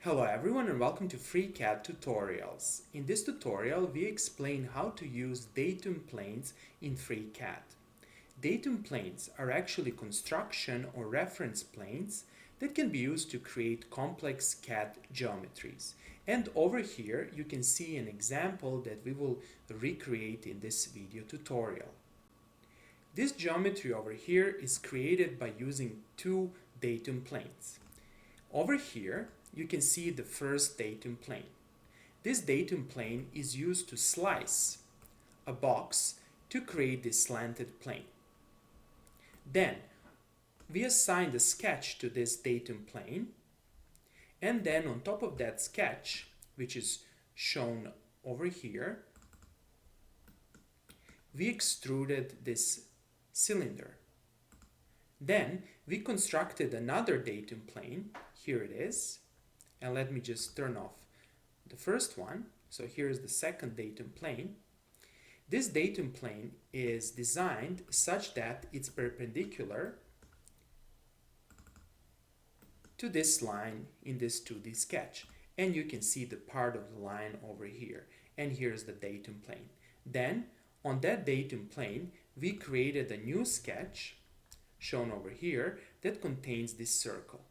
Hello everyone and welcome to FreeCAD tutorials. In this tutorial we explain how to use datum planes in FreeCAD. Datum planes are actually construction or reference planes that can be used to create complex CAD geometries. And over here you can see an example that we will recreate in this video tutorial. This geometry over here is created by using two datum planes. Over here you can see the first datum plane. This datum plane is used to slice a box to create this slanted plane. Then we assign the sketch to this datum plane, and then on top of that sketch, which is shown over here, we extruded this cylinder. Then we constructed another datum plane. Here it is. And let me just turn off the first one. So here's the second datum plane. This datum plane is designed such that it's perpendicular to this line in this 2D sketch. And you can see the part of the line over here. And here's the datum plane. Then on that datum plane, we created a new sketch shown over here that contains this circle.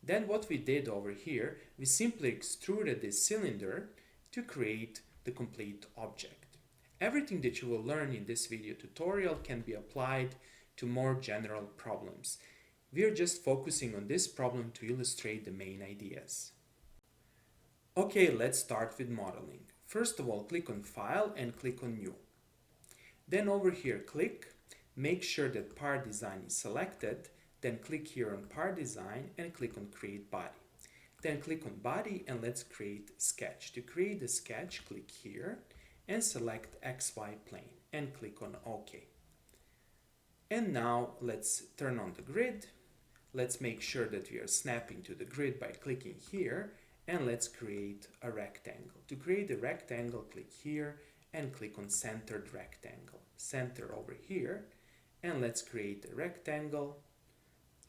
Then what we did over here, we simply extruded this cylinder to create the complete object. Everything that you will learn in this video tutorial can be applied to more general problems. We are just focusing on this problem to illustrate the main ideas. Okay, let's start with modeling. First of all, click on File and click on New. Then over here, make sure that Part Design is selected. Then click here on Part Design and click on Create Body. Then click on Body and let's create Sketch. To create the sketch, click here and select XY plane and click on OK. And now let's turn on the grid. Let's make sure that we are snapping to the grid by clicking here, and let's create a rectangle. To create a rectangle, click here and click on Centered Rectangle. Center over here, and let's create a rectangle.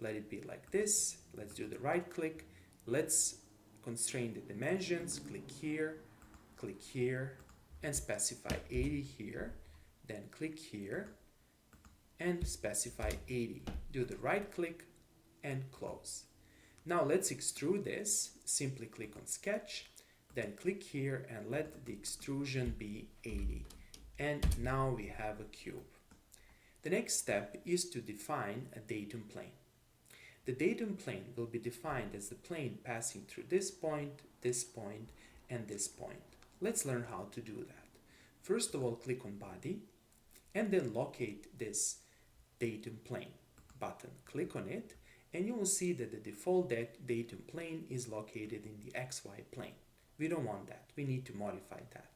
Let it be like this. Let's do the right click. Let's constrain the dimensions. Click here, and specify 80 here. Then click here and specify 80. Do the right click and close. Now let's extrude this. Simply click on Sketch, then click here and let the extrusion be 80. And now we have a cube. The next step is to define a datum plane. The datum plane will be defined as the plane passing through this point, and this point. Let's learn how to do that. First of all, click on Body, and then locate this datum plane button. Click on it, and you will see that the default datum plane is located in the XY plane. We don't want that. We need to modify that.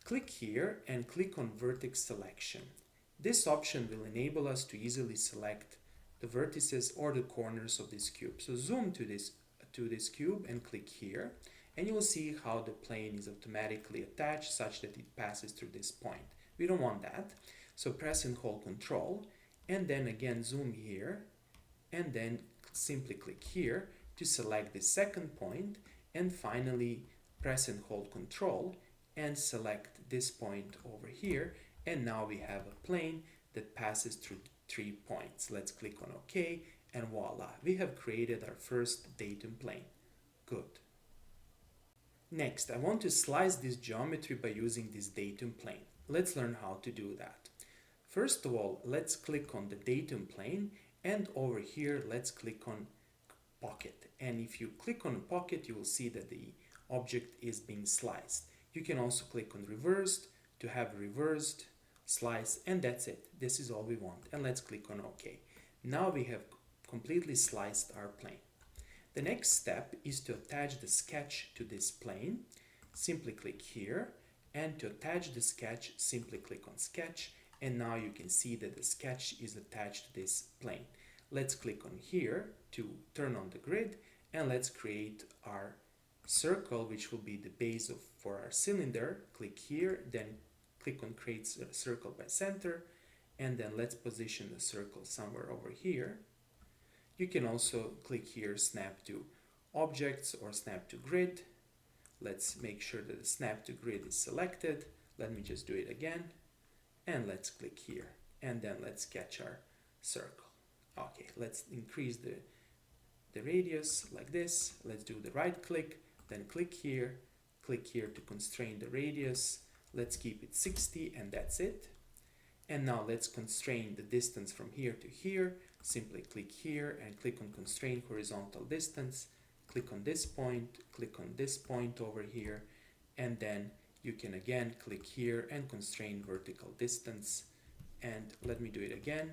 Click here and click on Vertex Selection. This option will enable us to easily select the vertices or the corners of this cube. So zoom to this cube and click here, and you will see how the plane is automatically attached such that it passes through this point. We don't want that. So press and hold Control, and then again zoom here, and then simply click here to select the second point, and finally press and hold Control and select this point over here, and now we have a plane that passes through 3 points. Let's click on OK, and voila, we have created our first datum plane. Good. Next, I want to slice this geometry by using this datum plane. Let's learn how to do that. First of all, let's click on the datum plane, and over here let's click on Pocket. And if you click on Pocket, you will see that the object is being sliced. You can also click on Reversed to have reversed slice, and that's it. This is all we want, and let's click on OK. Now we have completely sliced our plane. The next step is to attach the sketch to this plane. Simply click here, and to attach the sketch, simply click on Sketch, and now you can see that the sketch is attached to this plane. Let's click on here to turn on the grid, and let's create our circle, which will be the base for our cylinder. Click here, then click on Create Circle by Center, and then let's position the circle somewhere over here. You can also click here, snap to objects or snap to grid. Let's make sure that the snap to grid is selected. Let me just do it again. And let's click here. And then let's sketch our circle. Okay, let's increase the radius like this. Let's do the right click, then click here to constrain the radius. Let's keep it 60 and that's it. And now let's constrain the distance from here to here. Simply click here and click on constrain horizontal distance. Click on this point over here, and then you can again click here and constrain vertical distance. And let me do it again.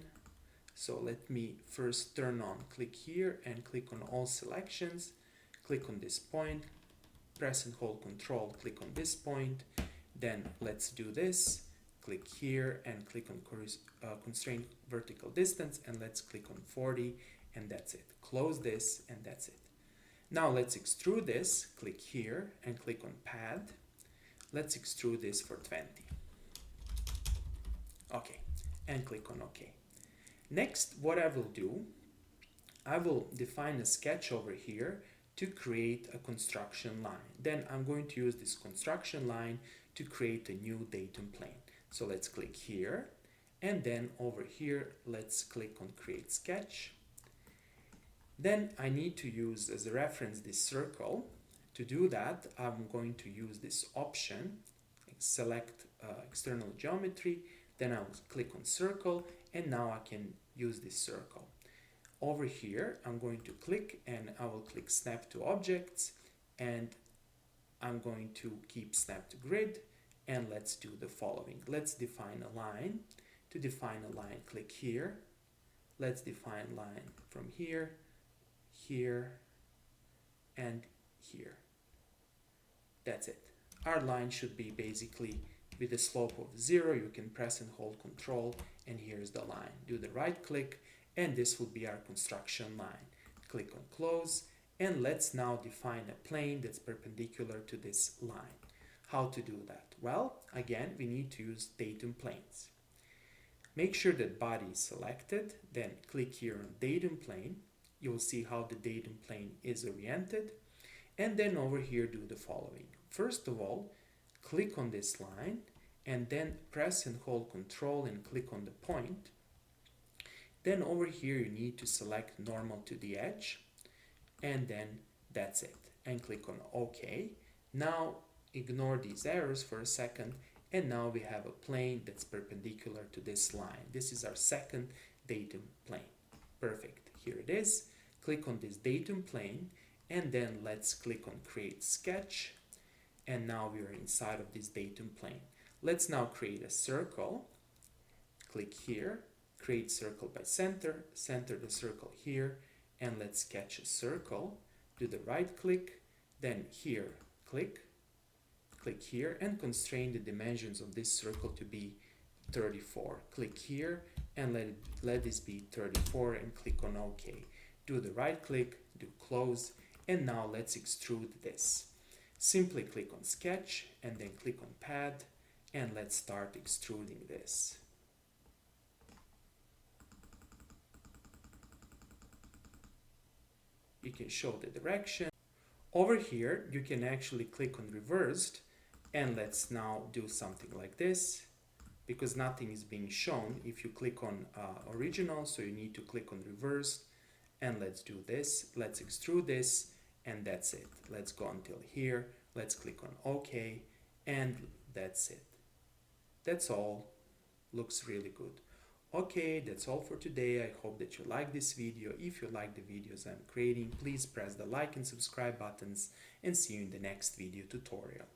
So let me first turn on click here and click on all selections. Click on this point, press and hold Control, click on this point. Then let's do this. Click here and click on constrain vertical distance, and let's click on 40, and that's it. Close this, and that's it. Now let's extrude this. Click here and click on pad. Let's extrude this for 20. Okay, and click on OK. Next, what I will do, I will define a sketch over here to create a construction line. Then I'm going to use this construction line to create a new datum plane. So let's click here, and then over here, let's click on Create Sketch. Then I need to use as a reference this circle. To do that, I'm going to use this option, select external geometry, then I'll click on circle, and now I can use this circle. Over here, I'm going to click and I will click snap to objects, and I'm going to keep snap to grid, and let's do the following. Let's define a line. To define a line, click here. Let's define line from here, here, and here. That's it. Our line should be basically with a slope of 0. You can press and hold Control, and here's the line. Do the right click, and this will be our construction line. Click on Close, and let's now define a plane that's perpendicular to this line. How to do that? Well, again, we need to use datum planes. Make sure that body is selected, then click here on datum plane. You'll see how the datum plane is oriented, and then over here do the following. First of all, click on this line, and then press and hold Control and click on the point. Then over here you need to select normal to the edge, and then that's it, and click on OK. Now ignore these errors for a second, and now we have a plane that's perpendicular to this line. This is our second datum plane. Perfect. Here it is. Click on this datum plane, and then let's click on Create Sketch, and now we are inside of this datum plane. Let's now create a circle. Click here, create circle by center, center the circle here, and let's sketch a circle. Do the right click, then here, click here, and constrain the dimensions of this circle to be 34. Click here, and let this be 34, and click on OK. Do the right click, do close, and now let's extrude this. Simply click on Sketch, and then click on Pad, and let's start extruding this. You can show the direction. Over here, you can actually click on Reversed, and let's now do something like this, because nothing is being shown if you click on Original, so you need to click on Reversed, and let's do this. Let's extrude this, and that's it. Let's go until here. Let's click on OK, and that's it. That's all. Looks really good. Okay, that's all for today. I hope that you like this video. If you like the videos I'm creating, please press the like and subscribe buttons, and see you in the next video tutorial.